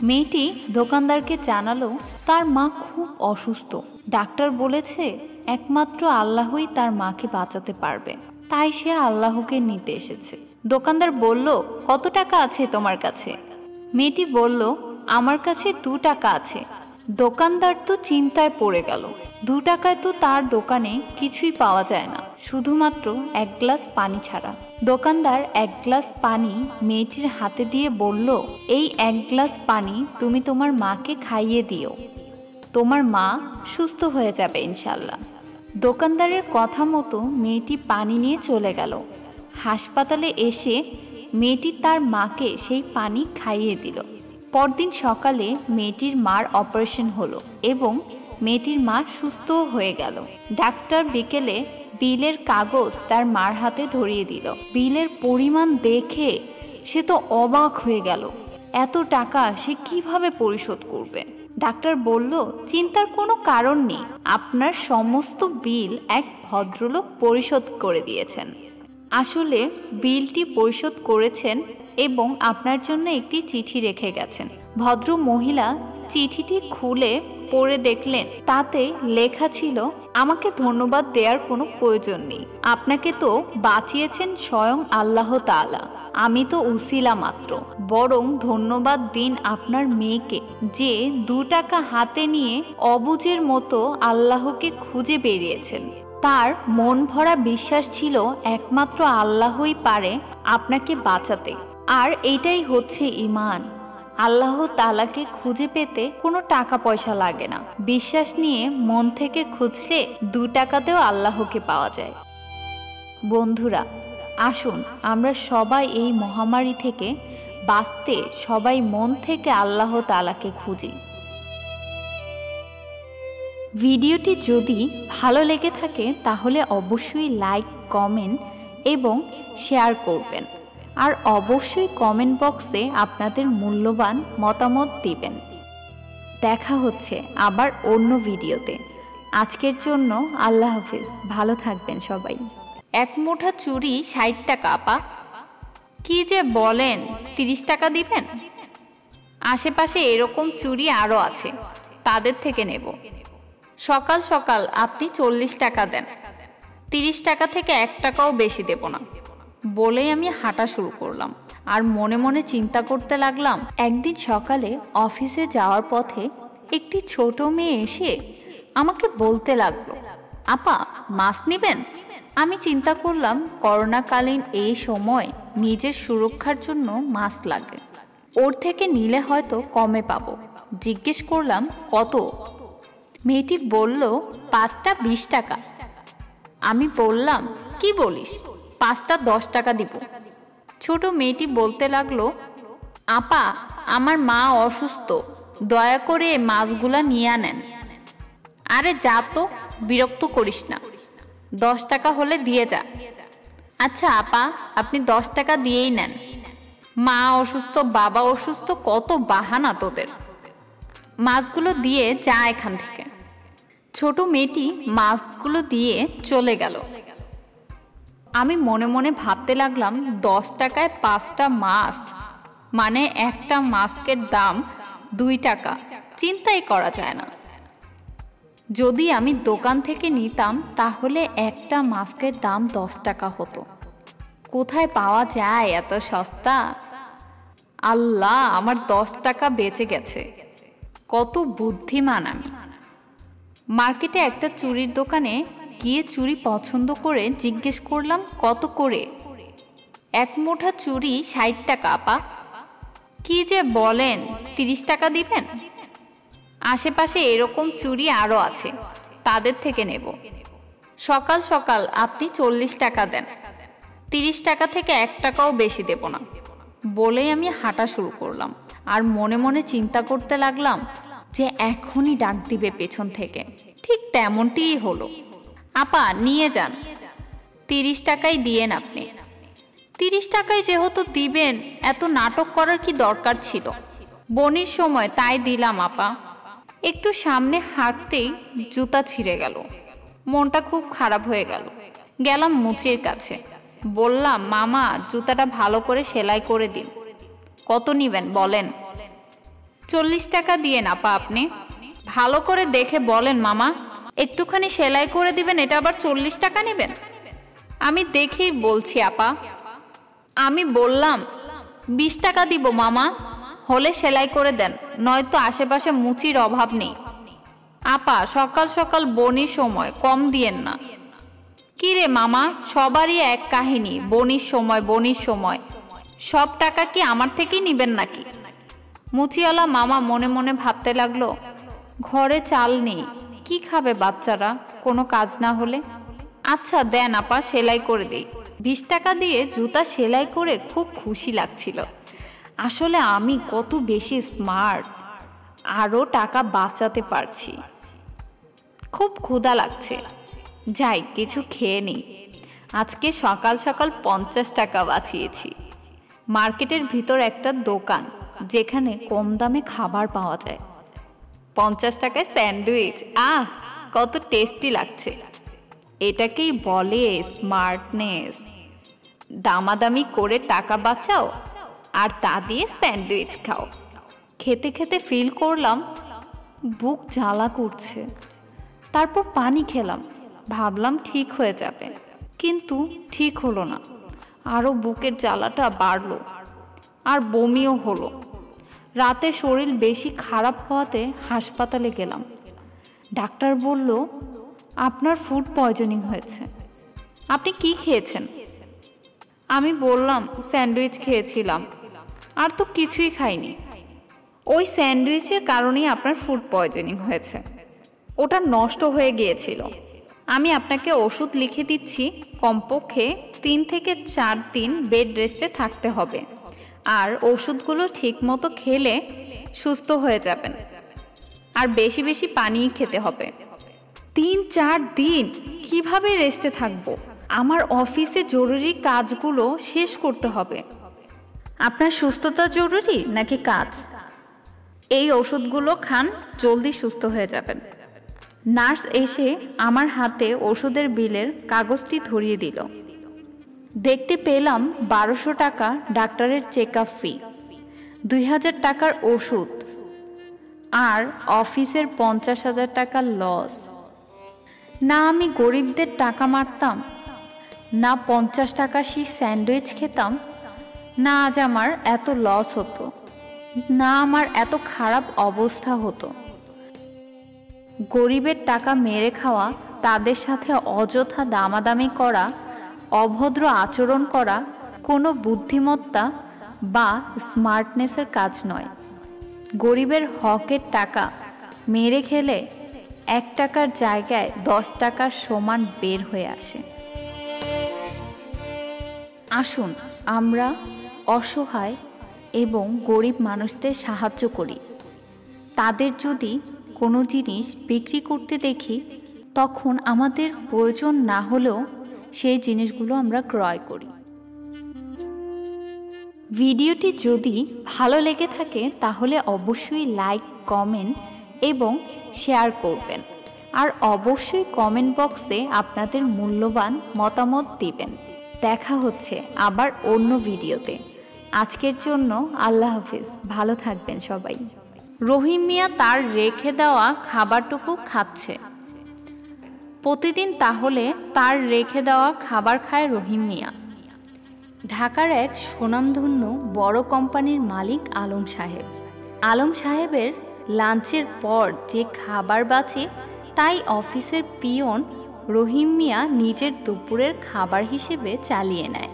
মেয়েটি দোকানদারকে জানালো তার মা খুব অসুস্থ। ডাক্তার বলেছে একমাত্র আল্লাহই তার মাকে বাঁচাতে পারবে, তাই সে আল্লাহকে নিতে এসেছে। দোকানদার বলল, কত টাকা আছে তোমার কাছে? মেয়েটি বলল, আমার কাছে 2 টাকা আছে। দোকানদার তো চিন্তায় পড়ে গেল। 2 টাকায় তো তার দোকানে কিছুই পাওয়া যায় না, শুধুমাত্র 1 গ্লাস পানি ছাড়া। দোকানদার 1 গ্লাস পানি মেয়েটির হাতে দিয়ে বলল, এই 1 গ্লাস পানি তুমি তোমার মাকে খাইয়ে দিও, তোমার মা সুস্থ হয়ে যাবে ইনশাল্লাহ। দোকানদারের কথা মতো মেয়েটি পানি নিয়ে চলে গেল। হাসপাতালে এসে মেয়েটি তার মাকে সেই পানি খাইয়ে দিল। পরদিন সকালে মেয়েটির মার অপারেশন হলো এবং মেয়েটির মা সুস্থ হয়ে গেল। ডাক্তার বিকেলে বিলের কাগজ তার মার হাতে ধরিয়ে দিল। বিলের পরিমাণ দেখে সে তো অবাক হয়ে গেল। এত টাকা সে কিভাবে পরিশোধ করবে? ডাক্তার বলল, চিন্তার কোনো কারণ নেই, আপনার সমস্ত বিল এক ভদ্রলোক পরিশোধ করে দিয়েছেন। আসলে বিলটি পরিশোধ করেছেন এবং আপনার জন্য একটি চিঠি রেখে গেছেন। ভদ্র মহিলা চিঠিটি খুলে পড়ে দেখলেন, তাতে লেখা ছিল, আমাকে ধন্যবাদ দেওয়ার কোনো প্রয়োজন নেই, আপনাকে তো বাঁচিয়েছেন স্বয়ং আল্লাহ তাআলা, আমি তো উসিলা মাত্র। বরং ধন্যবাদ দিন আপনার মেয়েকে, যে 2 টাকা হাতে নিয়ে অবুঝের মতো আল্লাহকে খুঁজে বেরিয়েছেন। তার মন ভরা বিশ্বাস ছিল একমাত্র আল্লাহই পারে আপনাকে বাঁচাতে। আর এটাই হচ্ছে ঈমান। আল্লাহ তাআলাকে খুঁজে পেতে কোনো টাকা পয়সা লাগে না। বিশ্বাস নিয়ে মন থেকে খুঁজলে 2 টাকাতেও আল্লাহকে পাওয়া যায়। বন্ধুরা, আসুন আমরা সবাই এই মহামারী থেকে বাঁচতে সবাই মন থেকে আল্লাহ তাআলাকে খুঁজি। ভিডিওটি যদি ভালো লেগে থাকে তাহলে অবশ্যই লাইক, কমেন্ট এবং শেয়ার করবেন। আর অবশ্যই কমেন্ট বক্সে আপনাদের মূল্যবান মতামত দিবেন। দেখা হচ্ছে আবার অন্য ভিডিওতে। আজকের জন্য আল্লাহ হাফেজ, ভালো থাকবেন সবাই। 1 মুঠা চুড়ি 60 টাকা আপা। কি যে বলেন, 30 টাকা দিবেন? আশেপাশে এরকম চুড়ি আরও আছে, তাদের থেকে নেব। সকাল সকাল আপনি 40 টাকা দেন, 30 টাকা থেকে 1 টাকাও বেশি দেব না। বলেই আমি হাঁটা শুরু করলাম আর মনে মনে চিন্তা করতে লাগলাম, একদিন সকালে অফিসে যাওয়ার পথে একটি ছোট মেয়ে এসে আমাকে বলতে লাগলো, আপা মাছ নেবেন? আমি চিন্তা করলাম করোনাকালীন এই সময় নিজের সুরক্ষার জন্য মাছ লাগে, ওর থেকে নিলে হয়তো কমে পাবো। জিজ্ঞেস করলাম কত? মেয়েটি বলল 5টা 20 টাকা। আমি বললাম, কি বলিস, 5টা 10 টাকা দিব। ছোট মেয়েটি বলতে লাগলো, আপা আমার মা অসুস্থ, দয়া করে মাছগুলা নিয়ে আনেন। আরে যা তো, বিরক্ত করিস না, 10 টাকা হলে দিয়ে যা। আচ্ছা আপা, আপনি 10 টাকা দিয়েই নেন। মা অসুস্থ, বাবা অসুস্থ, কত বাহানা তোদের। মাছগুলো দিয়ে যা এখান থেকে। ছোট মেয়েটি মাছগুলো দিয়ে চলে গেল। আমি মনে মনে ভাবতে লাগলাম 10 টাকায় 5টা মাছ, মানে একটা মাছের দাম 2 টাকা। চিন্তাই করা যায় না। যদি আমি দোকান থেকে নিতাম তাহলে একটা মাছের দাম 10 টাকা হতো। কোথায় পাওয়া যায় এত সস্তা? আল্লাহ, আমার 10 টাকা বেঁচে গেছে। কত বুদ্ধিমান আমি। মার্কেটে একটা চুড়ির দোকানে গিয়ে চুড়ি পছন্দ করে জিজ্ঞেস করলাম কত করে? এক মুঠা চুড়ি 60 টাকা আপা। কি যে বলেন, 30 টাকা দিবেন? আশেপাশে এরকম চুড়ি আরও আছে, তাদের থেকে নেব। সকাল সকাল আপনি 40 টাকা দেন, 30 টাকা থেকে 1 টাকাও বেশি দেব না। বলেই আমি হাঁটা শুরু করলাম। আর মনে মনে চিন্তা করতে লাগলাম যে এখনই ডাক দিবে পেছন থেকে। ঠিক তেমনটিই হলো। আপা নিয়ে যান, 30 টাকাই দিয়েন আপনি। 30 টাকায় যেহেতু দিবেন, এত নাটক করার কি দরকার ছিল? বনির সময় তাই দিলাম আপা। একটু সামনে হাঁটতেই জুতা ছিঁড়ে গেল। মনটা খুব খারাপ হয়ে গেল। গেলাম মুচির কাছে, বললাম মামা জুতাটা ভালো করে সেলাই করে দিন। কত নিবেন বলেন? 40 টাকা দিয়েন আপা আপনি। ভালো করে দেখে বলেন মামা, একটুখানি সেলাই করে দিবেন, এটা আবার 40 টাকা নেবেন? আমি দেখেই বলছি আপা। আমি বললাম 20 টাকা দিব মামা, হলে সেলাই করে দেন, নয়তো আশেপাশে মুচির অভাব নেই। আপা সকাল সকাল বনির সময়, কম দিয়েন না। কি রে মামা, সবারই এক কাহিনী, বনির সময় বনির সময়। সব টাকা কি আমার থেকেই নিবেন নাকি? মুচিওয়ালা মামা মনে মনে ভাবতে লাগলো, ঘরে চাল নেই, কি খাবে বাচ্চারা কোনো কাজ না হলে? আচ্ছা দেন আপা, সেলাই করে দেই। 20 টাকা দিয়ে জুতা সেলাই করে খুব খুশি লাগছিল। আসলে আমি কত বেশি স্মার্ট, আরও টাকা বাঁচাতে পারছি। খুব ক্ষুধা লাগছে, যাই কিছু খেয়ে নিই। আজকে সকাল সকাল 50 টাকা বাঁচিয়েছি। মার্কেটের ভিতর একটা দোকান, যেখানে কম দামে খাবার পাওয়া যায়। 50 টাকায় স্যান্ডউইচ, আহ কত টেস্টি লাগছে। এটাকেই বলে স্মার্টনেস। দামাদামি করে টাকা বাঁচাও আর তা দিয়ে স্যান্ডউইচ খাও। খেতে খেতে ফিল করলাম বুক জ্বালা করছে। তারপর পানি খেলাম, ভাবলাম ঠিক হয়ে যাবে, কিন্তু ঠিক হলো না। আরও বুকের জ্বালাটা বাড়লো, আর বমিও হলো। রাতে শরীর বেশি খারাপ হওয়াতে হাসপাতালে গেলাম। ডাক্তার বলল আপনার ফুড পয়জনিং হয়েছে। আপনি কি খেয়েছেন? আমি বললাম স্যান্ডউইচ খেয়েছিলাম, আর তো কিছুই খাইনি। ওই স্যান্ডউইচের কারণেই আপনার ফুড পয়জনিং হয়েছে, ওটা নষ্ট হয়ে গিয়েছিল। আমি আপনাকে ওষুধ লিখে দিচ্ছি, কমপক্ষে 3 থেকে 4 দিন বেড রেস্টে থাকতে হবে। আর ওষুধগুলো ঠিক মতো খেলে সুস্থ হয়ে যাবেন। আর বেশি বেশি পানি খেতে হবে। 3-4 দিন কিভাবে রেস্টে থাকবো? আমার অফিসে জরুরি কাজগুলো শেষ করতে হবে। আপনার সুস্থতা জরুরি নাকি কাজ? এই ওষুধগুলো খান, জলদি সুস্থ হয়ে যাবেন। নার্স এসে আমার হাতে ওষুধের বিলের কাগজটি ধরিয়ে দিল। দেখতে পেলাম 1200 টাকা ডাক্তারের চেক আপ ফি, 2000 টাকার ওষুধ, আর অফিসের 50,000 টাকার লস। না আমি গরিবদের টাকা মারতাম, না 50 টাকা সেই স্যান্ডউইচ খেতাম, না আজ আমার এত লস হতো, না আমার এত খারাপ অবস্থা হতো। গরিবের টাকা মেরে খাওয়া, তাদের সাথে অযথা দামাদামি করা, অভদ্র আচরণ করা কোনো বুদ্ধিমত্তা বা স্মার্টনেসের কাজ নয়। গরিবের হকের টাকা মেরে খেলে 1 টাকার জায়গায় 10 টাকার সমান বের হয়ে আসে। আসুন আমরা অসহায় এবং গরিব মানুষদের সাহায্য করি। তাদের যদি কোনো জিনিস বিক্রি করতে দেখি, তখন আমাদের প্রয়োজন না হলেও সেই জিনিসগুলো আমরা ক্রয় করি। ভিডিওটি যদি ভালো লেগে থাকে তাহলে অবশ্যই লাইক, কমেন্ট এবং শেয়ার করবেন। আর অবশ্যই কমেন্ট বক্সে আপনাদের মূল্যবান মতামত দিবেন। দেখা হচ্ছে আবার অন্য ভিডিওতে। আজকের জন্য আল্লাহ হাফিজ, ভালো থাকবেন সবাই। রহিম মিয়া তার রেখে দেওয়া খাবারটুকু খাচ্ছে। প্রতিদিন তাহলে তার রেখে দেওয়া খাবার খায় রহিম মিয়া। ঢাকার এক সুনামধন্য বড় কোম্পানির মালিক আলম সাহেব। আলম সাহেবের লাঞ্চের পর যে খাবার বাঁচে তাই অফিসের পিয়ন রহিম মিয়া নিজের দুপুরের খাবার হিসেবে চালিয়ে নেয়।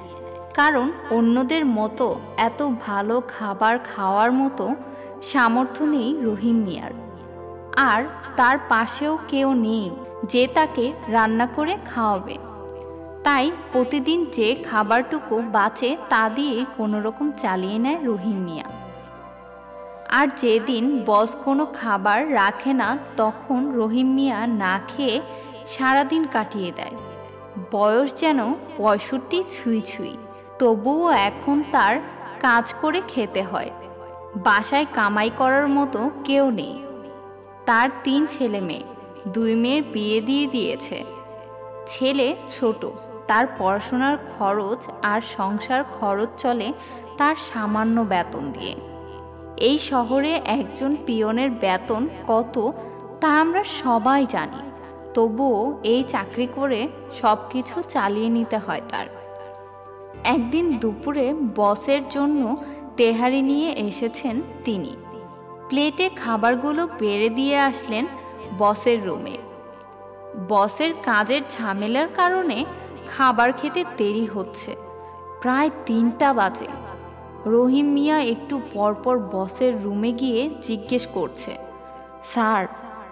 কারণ অন্যদের মতো এত ভালো খাবার খাওয়ার মতো সামর্থ্য নেই রহিম মিয়ার, আর তার পাশেও কেউ নেই যে তাকে রান্না করে খাওয়াবে। তাই প্রতিদিন যে খাবারটুকু বাঁচে তা দিয়ে কোনোরকম চালিয়ে নেয় রহিম মিয়া। আর যেদিন বস কোনো খাবার রাখে না, তখন রহিম মিয়া না খেয়ে সারাদিন কাটিয়ে দেয়। বয়স যেন 65 ছুঁই ছুঁই, তবুও এখন তার কাজ করে খেতে হয়। বাসায় কামাই করার মতো কেউ নেই। তার 3 ছেলে মেয়ে, 2 মেয়ের বিয়ে দিয়ে দিয়েছে। ছেলে ছোট, তার পড়াশোনার খরচ আর সংসার খরচ চলে তার সামান্য বেতন দিয়ে। এই শহরে একজন পিয়নের বেতন কত তা আমরা সবাই জানি, তবুও এই চাকরি করে সব কিছু চালিয়ে নিতে হয় তার। একদিন দুপুরে বসের জন্য তেহারি নিয়ে এসেছেন তিনি। প্লেটে খাবারগুলো বেড়ে দিয়ে আসলেন বসের রুমে। বসের কাজের ঝামেলার কারণে খাবার খেতে দেরি হচ্ছে, প্রায় 3টা বাজে। রহিম মিয়া একটু পরপর বসের রুমে গিয়ে জিজ্ঞেস করছে, স্যার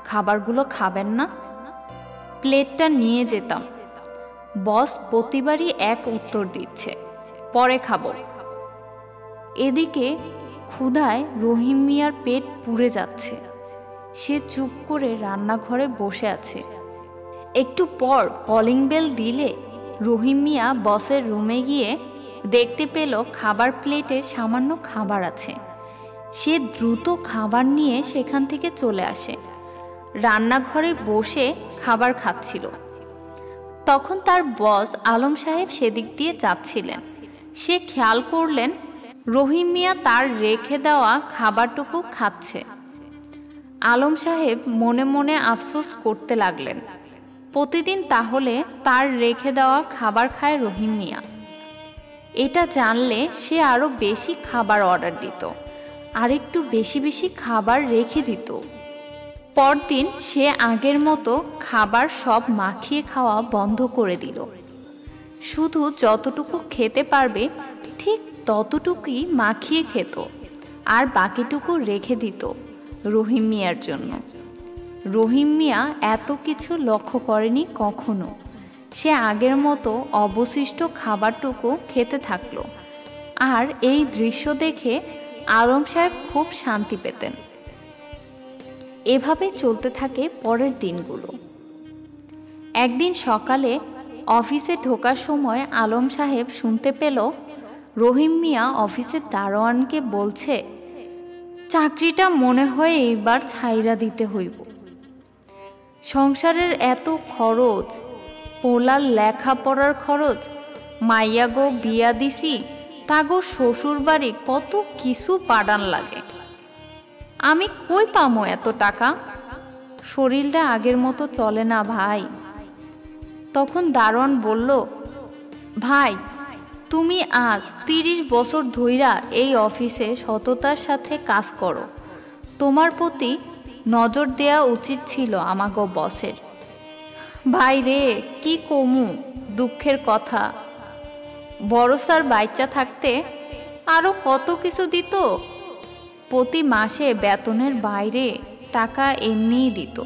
খাবারগুলো খাবেন না? প্লেটটা নিয়ে যেতাম। বস প্রতিবারই এক উত্তর দিচ্ছে, পরে খাবো। এদিকে ক্ষুধায় রহিম মিয়ার পেট পুড়ে যাচ্ছে। সে চুপ করে রান্নাঘরে বসে আছে। একটু পর কলিং বেল দিলে রহিম মিয়া বসের রুমে গিয়ে দেখতে পেল খাবার প্লেটে সামান্য খাবার আছে। সে দ্রুত খাবার নিয়ে সেখান থেকে চলে আসে। রান্নাঘরে বসে খাবার খাচ্ছিল। তখন তার বস আলম সাহেব সেদিক দিয়ে যাচ্ছিলেন। সে খেয়াল করলেন রহিম মিয়া তার রেখে দেওয়া খাবারটুকু খাচ্ছে। আলম সাহেব মনে মনে আফসোস করতে লাগলেন, প্রতিদিন তাহলে তার রেখে দেওয়া খাবার খায় রহিম মিয়া। এটা জানলে সে আরও বেশি খাবার অর্ডার দিত, আর একটু বেশি বেশি খাবার রেখে দিত। পরদিন সে আগের মতো খাবার সব মাখিয়ে খাওয়া বন্ধ করে দিল। শুধু যতটুকু খেতে পারবে ঠিক ততটুকুই মাখিয়ে খেত, আর বাকিটুকু রেখে দিত রহিম মিয়ার জন্য। রহিম মিয়া এত কিছু লক্ষ্য করেনি কখনো। সে আগের মতো অবশিষ্ট খাবারটুকু খেতে থাকলো। আর এই দৃশ্য দেখে আলম সাহেব খুব শান্তি পেতেন। এভাবে চলতে থাকে পরের দিনগুলো। একদিন সকালে অফিসে ঢোকার সময় আলম সাহেব শুনতে পেল রহিম মিয়া অফিসের দারোয়ানকে বলছে, চাকরিটা মনে হয় এইবার ছাইরা দিতে হইব। সংসারের এত খরচ, পোলার লেখাপড়ার খরচ, মাইয়া গো বিয়া দিছি, তাগো শ্বশুর বাড়ি কত কিছু পাঠান লাগে। আমি কই পামো এত টাকা? শরীরটা আগের মতো চলে না ভাই। তখন দারোয়ান বলল, ভাই তুমি আজ 30 বছর ধইরা এই অফিসে সততার সাথে কাজ করো। তোমার প্রতি নজর দেয়া উচিত ছিল আমাগো বসের। ভাই রে, কি কমু দুঃখের কথা। বড় স্যার বাইচ্চা থাকতে আরো কত কিছু দিত। প্রতি মাসে বেতনের বাইরে টাকা এমনিই দিত,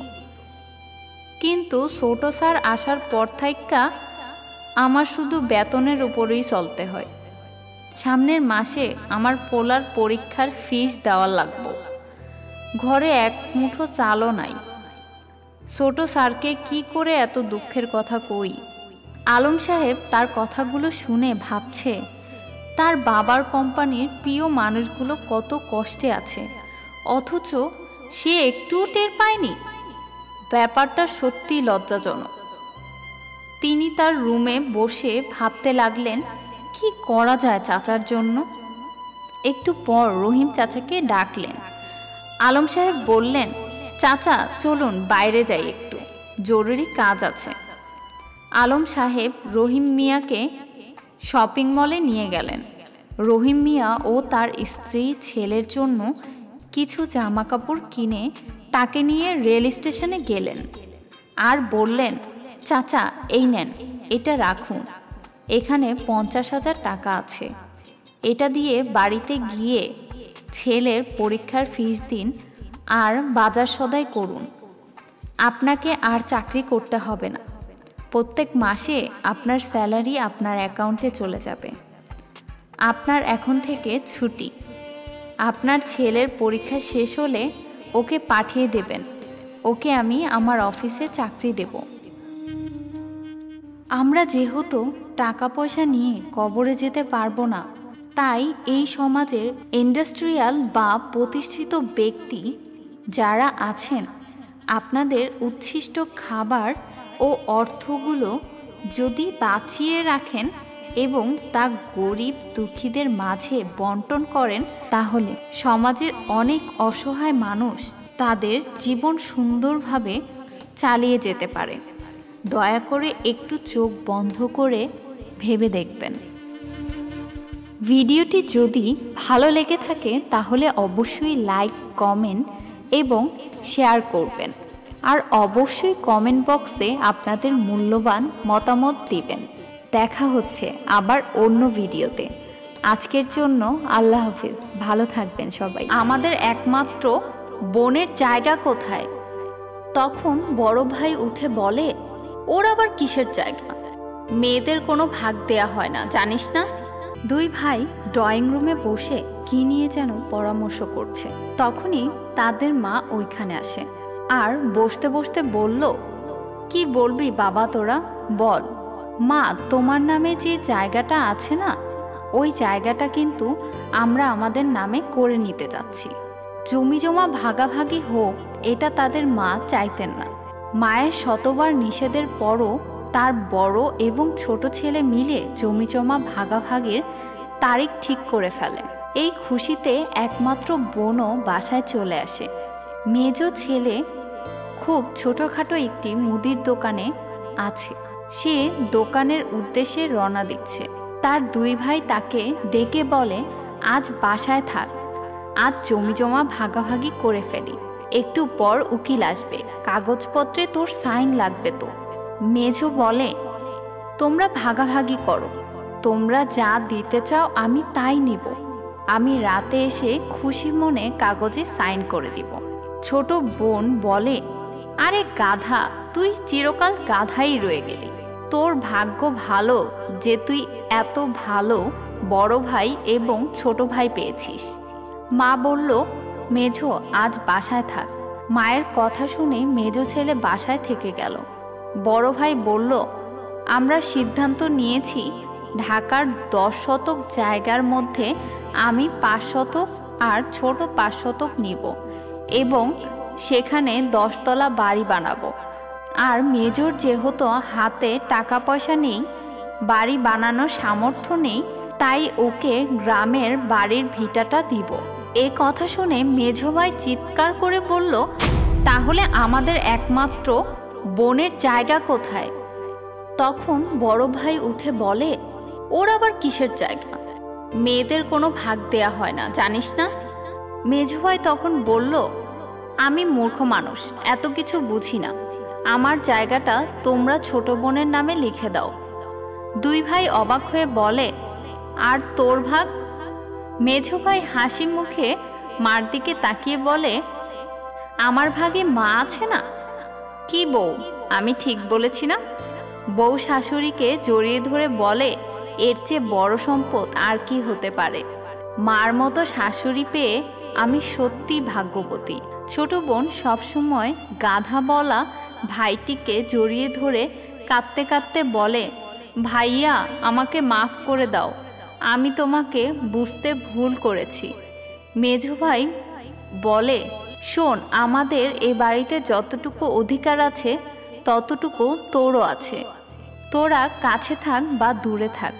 কিন্তু ছোট স্যার আসার পর থাইকা আমার শুধু বেতনের উপরেই চলতে হয়। সামনের মাসে আমার পোলার পরীক্ষার ফিস দেওয়া লাগবো। ঘরে এক মুঠো চালও নাই। ছোট স্যারকে কি করে এত দুঃখের কথা কই। আলম সাহেব তার কথাগুলো শুনে ভাবছে তার বাবার কোম্পানির প্রিয় মানুষগুলো কত কষ্টে আছে, অথচ সে একটুও টের পায়নি। ব্যাপারটা সত্যি লজ্জাজনক। তিনি তার রুমে বসে ভাবতে লাগলেন কি করা যায় চাচার জন্য। একটু পর রহিম চাচাকে ডাকলেন। আলম সাহেব বললেন, চাচা চলুন বাইরে যাই, একটু জরুরি কাজ আছে। আলম সাহেব রহিম মিয়াকে শপিং মলে নিয়ে গেলেন। রহিম মিয়া ও তার স্ত্রী ছেলের জন্য কিছু জামা কাপড় কিনে তাকে নিয়ে রেল স্টেশনে গেলেন আর বললেন, চাচা এই নেন, এটা রাখুন, এখানে 50,000 টাকা আছে। এটা দিয়ে বাড়িতে গিয়ে ছেলের পরীক্ষার ফিস দিন আর বাজার সদাই করুন। আপনাকে আর চাকরি করতে হবে না। প্রত্যেক মাসে আপনার স্যালারি আপনার অ্যাকাউন্টে চলে যাবে। আপনার এখন থেকে ছুটি। আপনার ছেলের পরীক্ষা শেষ হলে ওকে পাঠিয়ে দেবেন। ওকে আমি আমার অফিসে চাকরি দেব। আমরা যেহেতু টাকা পয়সা নিয়ে কবরে যেতে পারবো না, তাই এই সমাজের ইন্ডাস্ট্রিয়াল বা প্রতিষ্ঠিত ব্যক্তি যারা আছেন, আপনাদের উচ্ছিষ্ট খাবার ও অর্থগুলো যদি বাঁচিয়ে রাখেন এবং তা গরিব দুঃখীদের মাঝে বন্টন করেন, তাহলে সমাজের অনেক অসহায় মানুষ তাদের জীবন সুন্দরভাবে চালিয়ে যেতে পারে। দয়া করে একটু চোখ বন্ধ করে ভেবে দেখবেন। ভিডিওটি যদি ভালো লেগে থাকে তাহলে অবশ্যই লাইক, কমেন্ট এবং শেয়ার করবেন। আর অবশ্যই কমেন্ট বক্সে আপনাদের মূল্যবান মতামত দিবেন। দেখা হচ্ছে আবার অন্য ভিডিওতে। আজকের জন্য আল্লাহ হাফিজ, ভালো থাকবেন সবাই। আমাদের একমাত্র বোনের জায়গা কোথায়? তখন বড় ভাই উঠে বলে, ওর আবার কিসের জায়গা? মেয়েদের কোনো ভাগ দেয়া হয় না, জানিস না? দুই ভাই ড্রয়িং রুমে বসে কি নিয়ে যেন পরামর্শ করছে। তখনই তাদের মা ওইখানে আসে আর বসতে বসতে বলল, কি বলবি বাবা তোরা, বল। মা, তোমার নামে যে জায়গাটা আছে না, ওই জায়গাটা কিন্তু আমরা আমাদের নামে করে নিতে যাচ্ছি। জমি জমা ভাগাভাগি হোক, এটা তাদের মা চাইতেন না। মায়ের শতবার নিষেধের পরও তার বড় এবং ছোট ছেলে মিলে জমি জমা ভাগাভাগির তারিখ ঠিক করে ফেলে। এই খুশিতে একমাত্র বোনও বাসায় চলে আসে। মেজ ছেলে খুব ছোটখাটো একটি মুদির দোকানে আছে। সে দোকানের উদ্দেশ্যে রওনা দিচ্ছে। তার দুই ভাই তাকে ডেকে বলে, আজ বাসায় থাক, আজ জমি জমা ভাগাভাগি করে ফেলি। একটু পর উকিল আসবে, কাগজপত্রে তোর সাইন লাগবে তো। মেজো বলে, তোমরা ভাগাভাগি করো, তোমরা যা দিতে চাও আমি তাই নিব। আমি রাতে এসে খুশি মনে কাগজে সাইন করে দিব। ছোট বোন বলে, আরে গাধা, তুই চিরকাল গাধাই রয়ে গেলি। তোর ভাগ্য ভালো যে তুই এত ভালো বড় ভাই এবং ছোট ভাই পেয়েছিস। মা বলল, মেঝো আজ বাসায় থাক। মায়ের কথা শুনে মেজো ছেলে বাসায় থেকে গেল। বড় ভাই বলল, আমরা সিদ্ধান্ত নিয়েছি ঢাকার 10 শতক জায়গার মধ্যে আমি 5 শতক আর ছোট 5 শতক নিব এবং সেখানে 10 তলা বাড়ি বানাবো। আর মেজর যেহেতু হাতে টাকা পয়সা নেই, বাড়ি বানানোর সামর্থ্য নেই, তাই ওকে গ্রামের বাড়ির ভিটাটা দিব। এ কথা শুনে মেজো ভাই চিৎকার করে বলল, তাহলে আমাদের একমাত্র বোনের জায়গা কোথায়? তখন বড় ভাই উঠে বলে, ওর আবার কিসের জায়গা? মেয়েদের কোনো ভাগ দেয়া হয় না, জানিস না? মেজো ভাই তখন বলল, আমি মূর্খ মানুষ, এত কিছু বুঝি না। আমার জায়গাটা তোমরা ছোট বোনের নামে লিখে দাও। দুই ভাই অবাক হয়ে বলে, আর তোর ভাগ? মেঝো ভাই হাসি মুখে মার দিকে তাকিয়ে বলে, আমার ভাগে মা আছে না? কি বউ, আমি ঠিক বলেছি না? বউ শাশুড়িকে জড়িয়ে ধরে বলে, এর চেয়ে বড় সম্পদ আর কি হতে পারে? মার মতো শাশুড়ি পেয়ে আমি সত্যি ভাগ্যবতী। ছোট বোন সবসময় গাধা বলা ভাইটিকে জড়িয়ে ধরে কাঁদতে কাঁদতে বলে, ভাইয়া আমাকে মাফ করে দাও, আমি তোমাকে বুঝতে ভুল করেছি। মেঝো ভাই বলে, শোন, আমাদের এ বাড়িতে যতটুকু অধিকার আছে ততটুকু তোরও আছে। তোরা কাছে থাক বা দূরে থাক,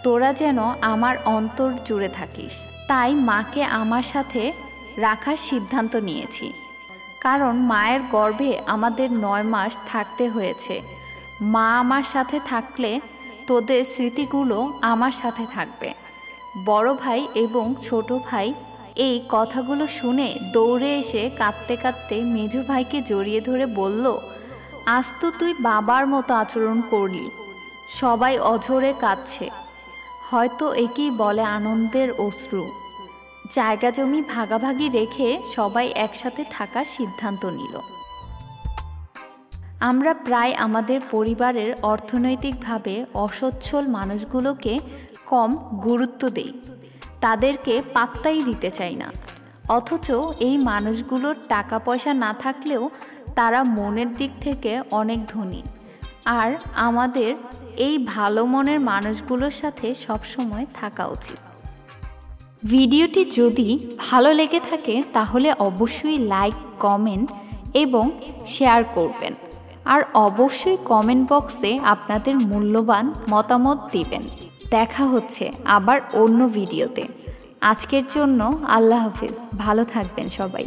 তোরা যেন আমার অন্তর জুড়ে থাকিস। তাই মাকে আমার সাথে রাখার সিদ্ধান্ত নিয়েছি, কারণ মায়ের গর্ভে আমাদের 9 মাস থাকতে হয়েছে। মা আমার সাথে থাকলে তোদের স্মৃতিগুলো আমার সাথে থাকবে। বড় ভাই এবং ছোট ভাই এই কথাগুলো শুনে দৌড়ে এসে কাঁদতে কাঁদতে মেঝো ভাইকে জড়িয়ে ধরে বলল, আজ তো তুই বাবার মতো আচরণ করলি। সবাই অঝরে কাঁদছে, হয়তো একেই বলে আনন্দের অশ্রু। জায়গা জমি ভাগাভাগি রেখে সবাই একসাথে থাকার সিদ্ধান্ত নিল। আমরা প্রায় আমাদের পরিবারের অর্থনৈতিকভাবে অসচ্ছল মানুষগুলোকে কম গুরুত্ব দেই, তাদেরকে পাত্তাই দিতে চাই না। অথচ এই মানুষগুলোর টাকা পয়সা না থাকলেও তারা মনের দিক থেকে অনেক ধনী। আর আমাদের এই ভালো মনের মানুষগুলোর সাথে সবসময় থাকা উচিত। ভিডিওটি যদি ভালো লেগে থাকে তাহলে অবশ্যই লাইক, কমেন্ট এবং শেয়ার করবেন। আর অবশ্যই কমেন্ট বক্সে আপনাদের মূল্যবান মতামত দিবেন। দেখা হচ্ছে আবার অন্য ভিডিওতে। আজকের জন্য আল্লাহ হাফেজ, ভালো থাকবেন সবাই।